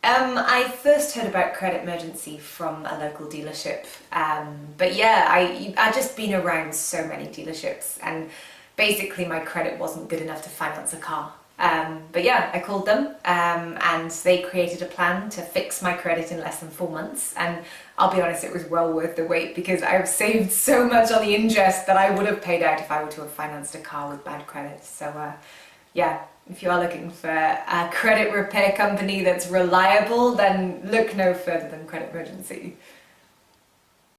I first heard about Creditmergency from a local dealership, but yeah, I'd just been around so many dealerships, and basically my credit wasn't good enough to finance a car. But yeah, I called them, and they created a plan to fix my credit in less than 4 months, and I'll be honest, it was well worth the wait because I've saved so much on the interest that I would have paid out if I were to have financed a car with bad credit. So yeah, if you are looking for a credit repair company that's reliable, then look no further than Creditmergency.